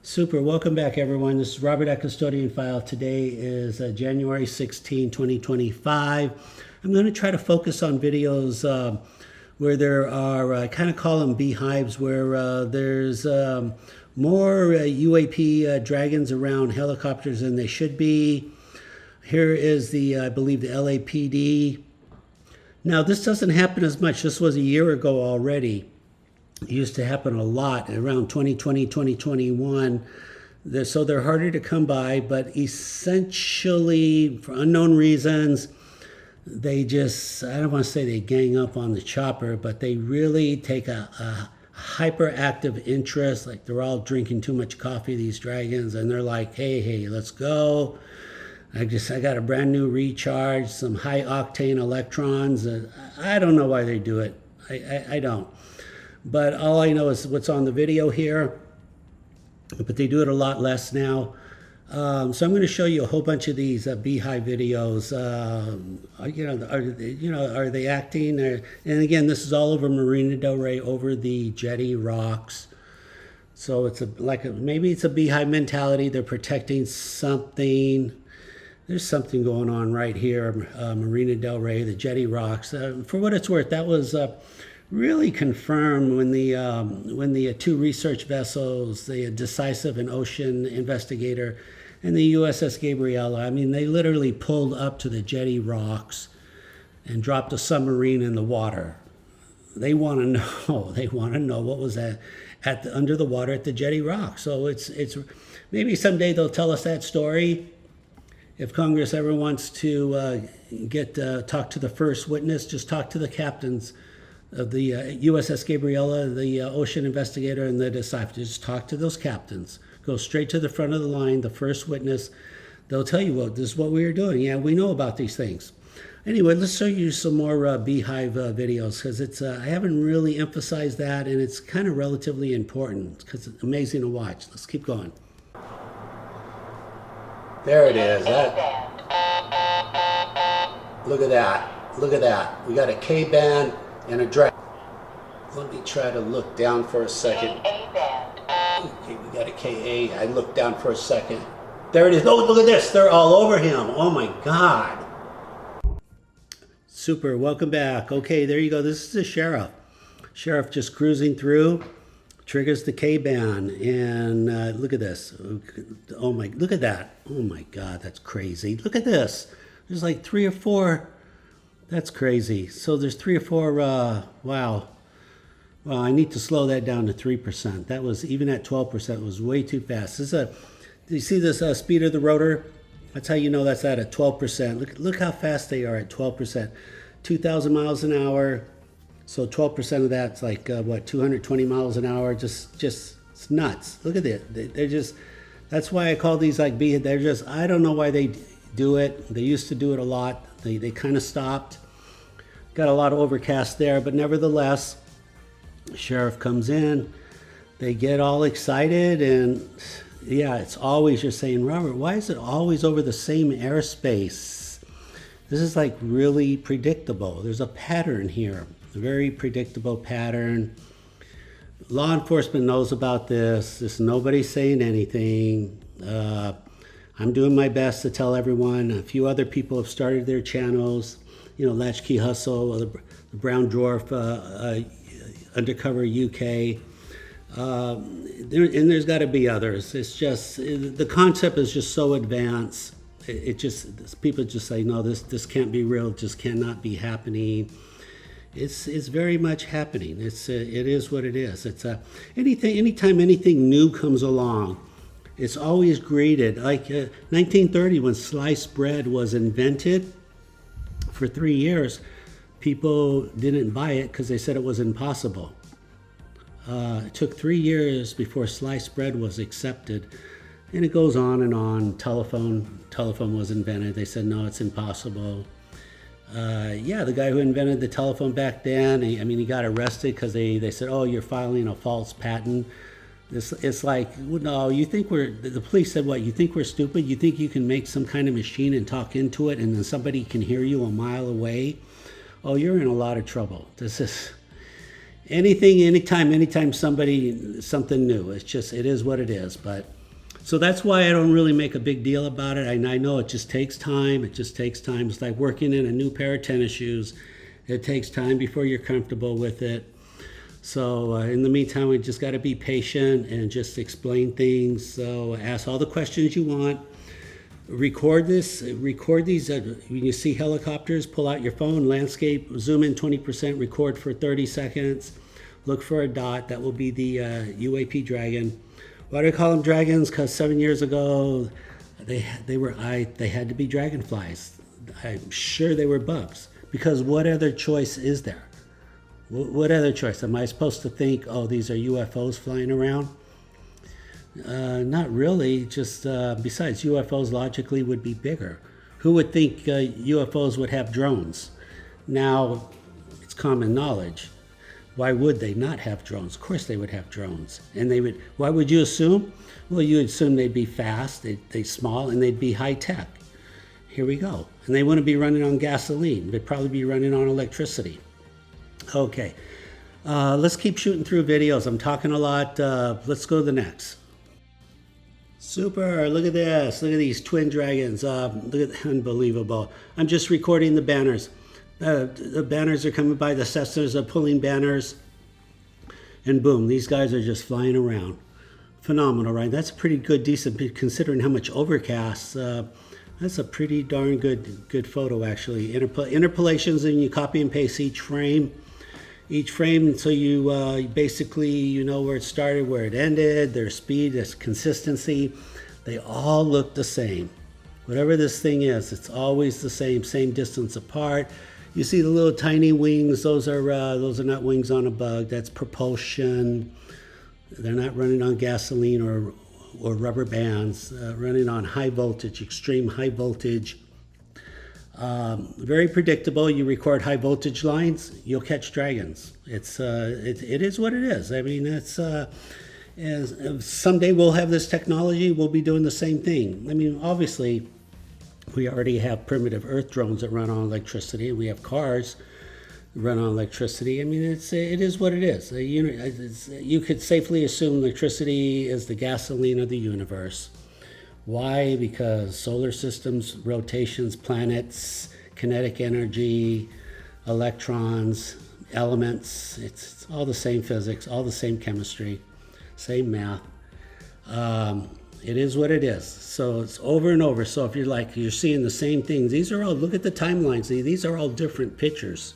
Super. Welcome back, everyone. This is Robert at Custodian File. Today is January 16, 2025. I'm going to try to focus on videos where there are, I kind of call them beehives, where there's more UAP dragons around helicopters than they should be. Here is the, I believe, the LAPD. Now, this doesn't happen as much. This was a year ago already. It used to happen a lot around 2020, 2021. So they're harder to come by, but essentially, for unknown reasons, they just, I don't want to say they gang up on the chopper, but they really take a hyperactive interest. Like they're all drinking too much coffee, these dragons, and they're like, hey, let's go. I got a brand new recharge, some high octane electrons. I don't know why they do it. I don't. But all I know is what's on the video here. But they do it a lot less now. So I'm going to show you a whole bunch of these beehive videos. Are they acting? And again, this is all over Marina Del Rey, over the jetty rocks. So it's maybe it's a beehive mentality. They're protecting something. There's something going on right here, Marina Del Rey, the jetty rocks. For what it's worth, that was really confirmed when the two research vessels, the Decisive and Ocean Investigator, and the USS Gabriella, I mean, they literally pulled up to the jetty rocks and dropped a submarine in the water. They want to know. They want to know what was under the water at the jetty rocks. So it's maybe someday they'll tell us that story. If Congress ever wants to talk to the first witness, just talk to the captains of the USS Gabriella, the Ocean Investigator, and the Decisive. Just talk to those captains. Go straight to the front of the line, the first witness. They'll tell you, well, this is what we are doing. Yeah, we know about these things. Anyway, let's show you some more beehive videos, because I haven't really emphasized that, and it's kind of relatively important because it's amazing to watch. Let's keep going. There it is. Look at that. Look at that. We got a K-band and a drag. Let me try to look down for a second. Okay, we got a KA. I looked down for a second. There it is. Oh, look at this. They're all over him. Oh my God. Super. Welcome back. Okay, there you go. This is the sheriff. Sheriff just cruising through. Triggers the K-band. And look at this. Look at that. Oh my God, that's crazy. Look at this. There's like 3 or 4. That's crazy. So there's 3 or 4, wow. Well, I need to slow that down to 3%. That was, even at 12%, was way too fast. Do you see this speed of the rotor? That's how you know that's at 12%. Look how fast they are at 12%. 2,000 miles an hour. So 12% of that's like, 220 miles an hour. Just it's nuts. Look at it. They're just, that's why I call these like beehive. They're just, I don't know why they do it. They used to do it a lot. They kind of stopped. Got a lot of overcast there, but nevertheless, the sheriff comes in. They get all excited, and yeah, it's always, you're saying, Robert, why is it always over the same airspace? This is like really predictable. There's a pattern here, a very predictable pattern. Law enforcement knows about this. There's nobody saying anything. I'm doing my best to tell everyone. A few other people have started their channels. Latchkey Hustle, the Brown Dwarf, Undercover UK. And there's got to be others. It's just, the concept is just so advanced. People just say, no, this can't be real. It just cannot be happening. It's very much happening. It is what it is. Anytime anything new comes along, it's always greeted. Like 1930, when sliced bread was invented, for 3 years, people didn't buy it because they said it was impossible. It took 3 years before sliced bread was accepted. And it goes on and on. Telephone was invented. They said, no, it's impossible. The guy who invented the telephone back then, he got arrested because they said, oh, you're filing a false patent. It's like, no, the police said, what, you think we're stupid? You think you can make some kind of machine and talk into it and then somebody can hear you a mile away? Oh, you're in a lot of trouble. anything, anytime something new. It's just, it is what it is. But so that's why I don't really make a big deal about it. I know it just takes time. It just takes time. It's like working in a new pair of tennis shoes. It takes time before you're comfortable with it. So in the meantime, we just got to be patient and just explain things. So ask all the questions you want. Record these. When you see helicopters, pull out your phone, landscape, zoom in 20%, record for 30 seconds. Look for a dot. That will be the UAP dragon. Why do I call them dragons? Because 7 years ago, they had to be dragonflies. I'm sure they were bugs. Because what other choice is there? What other choice? Am I supposed to think, oh, these are UFOs flying around? Not really. Just besides, UFOs logically would be bigger. Who would think UFOs would have drones? Now, it's common knowledge. Why would they not have drones? Of course they would have drones. And they would. Why would you assume? Well, you would assume they'd be fast, they'd small, and they'd be high tech. Here we go. And they wouldn't be running on gasoline. They'd probably be running on electricity. Okay. Let's keep shooting through videos. I'm talking a lot. Let's go to the next. Super. Look at this. Look at these twin dragons. Look at, unbelievable. I'm just recording the banners. The banners are coming by. The Cessnas are pulling banners. And boom, these guys are just flying around. Phenomenal, right? That's pretty good, decent, considering how much overcast. That's a pretty darn good photo, actually. Interpolations, and you copy and paste each frame. So you basically, you know where it started, where it ended, their speed, their consistency. They all look the same. Whatever this thing is, it's always the same distance apart. You see the little tiny wings, those are not wings on a bug, that's propulsion. They're not running on gasoline or rubber bands, running on high voltage, extreme high voltage. Very predictable. You record high voltage lines, you'll catch dragons. It is what it is. I mean, someday we'll have this technology, we'll be doing the same thing. I mean, obviously, we already have primitive Earth drones that run on electricity. We have cars that run on electricity. I mean, it is what it is. You could safely assume electricity is the gasoline of the universe. Why? Because solar systems, rotations, planets, kinetic energy, electrons, elements, it's all the same physics, all the same chemistry, same math. It is what it is. So it's over and over. So if you're seeing the same things, these are all, look at the timelines. These are all different pictures.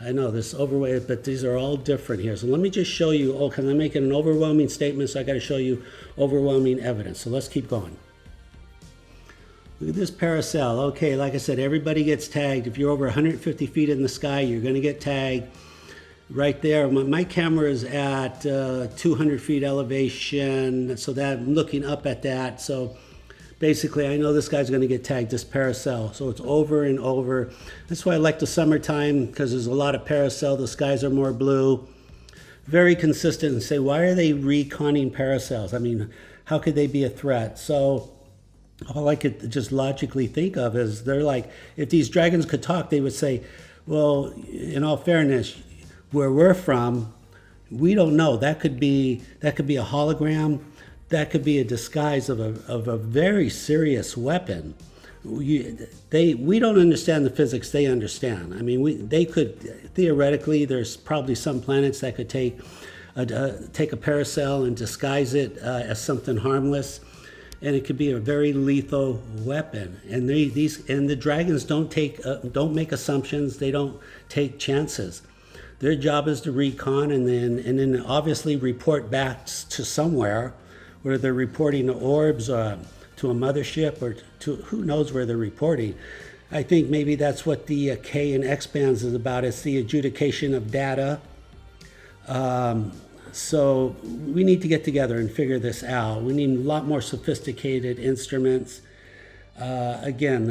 I know this overweight, but these are all different here. So let me just show you, because I'm making an overwhelming statement, so I got to show you overwhelming evidence. So let's keep going. Look at this paracel. Okay, like I said, everybody gets tagged. If you're over 150 feet in the sky, you're going to get tagged. Right there, my camera is at 200 feet elevation, so that I'm looking up at that. So basically, I know this guy's going to get tagged, this paracel. So it's over and over. That's why I like the summertime, because there's a lot of paracel. The skies are more blue. Very consistent. And say, why are they reconning paracels? I mean, how could they be a threat? So all I could just logically think of is they're like, if these dragons could talk, they would say, well, in all fairness, where we're from, we don't know. That could be a hologram. That could be a disguise of a very serious weapon. We don't understand the physics. They understand. I mean, they could theoretically. There's probably some planets that could take a paracel and disguise it as something harmless, and it could be a very lethal weapon. And the dragons don't make assumptions. They don't take chances. Their job is to recon and then obviously report back to somewhere, where they're reporting to Orbs, to a mothership, or to who knows where they're reporting. I think maybe that's what the K and X bands is about. It's the adjudication of data. So we need to get together and figure this out. We need a lot more sophisticated instruments. Again,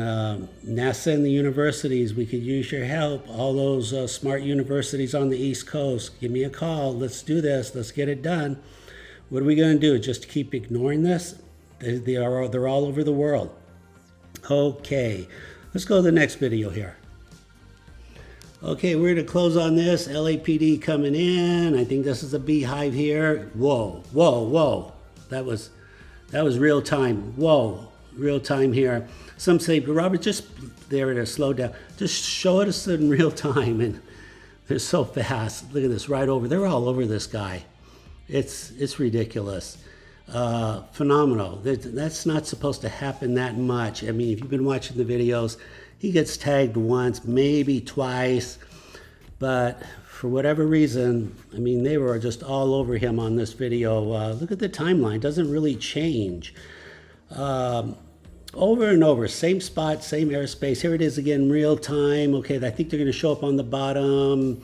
NASA and the universities, we could use your help. All those smart universities on the East Coast, give me a call. Let's do this. Let's get it done. What are we going to do? Just keep ignoring this? They're all over the world. Okay, let's go to the next video here. Okay, we're going to close on this. LAPD coming in. I think this is a beehive here. Whoa, whoa, whoa. That was real time. Whoa, real time here. Some say, Robert, just there it is, slow down. Just show us in real time. And they're so fast. Look at this, right over. They're all over this guy. It's ridiculous. Phenomenal. That's not supposed to happen that much. I mean, if you've been watching the videos, he gets tagged once, maybe twice, but for whatever reason, I mean, they were just all over him on this video. Look at the timeline, doesn't really change. Over and over, same spot, same airspace. Here it is again, real time. Okay, I think they're gonna show up on the bottom.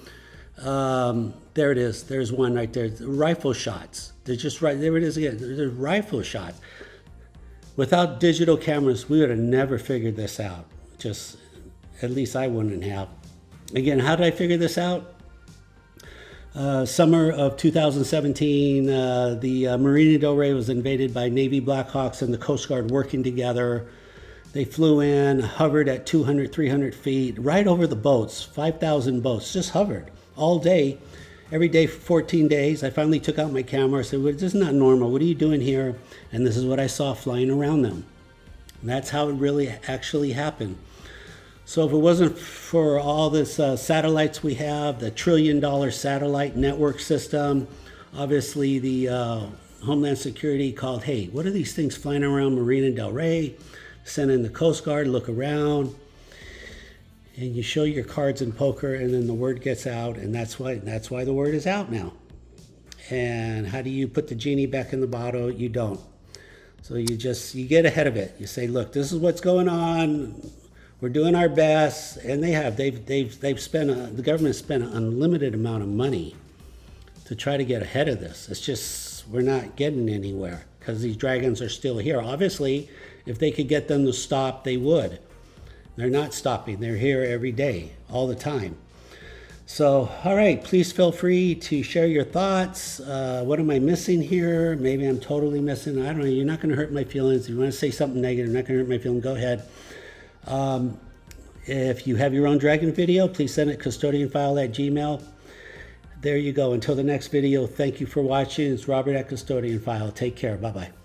There it is, there's one right there. Rifle shots, they're just right, there it is again, there's rifle shots. Without digital cameras, we would have never figured this out. Just, at least I wouldn't have. Again, how did I figure this out? Summer of 2017, the Marina Del Rey was invaded by Navy Blackhawks and the Coast Guard working together. They flew in, hovered at 200, 300 feet, right over the boats, 5,000 boats, just hovered all day, every day for 14 days. I finally took out my camera. I said, well, this is not normal. What are you doing here? And this is what I saw flying around them. And that's how it really actually happened. So if it wasn't for all this satellites we have, the $1 trillion satellite network system, obviously the Homeland Security called, hey, what are these things flying around Marina Del Rey? Send in the Coast Guard, look around, and you show your cards in poker, and then the word gets out, and that's why the word is out now. And how do you put the genie back in the bottle? You don't. So you get ahead of it. You say, look, this is what's going on. We're doing our best, and they've spent the government spent an unlimited amount of money to try to get ahead of this. It's just we're not getting anywhere because these dragons are still here. Obviously, if they could get them to stop, they would. They're not stopping. They're here every day, all the time. So, all right, please feel free to share your thoughts. What am I missing here? Maybe I'm totally missing. I don't know. You're not going to hurt my feelings. If you want to say something negative, not going to hurt my feelings, go ahead. If you have your own dragon video, please send it custodianfile@gmail.com. There you go. Until the next video, thank you for watching. It's Robert at Custodian File. Take care. Bye-bye.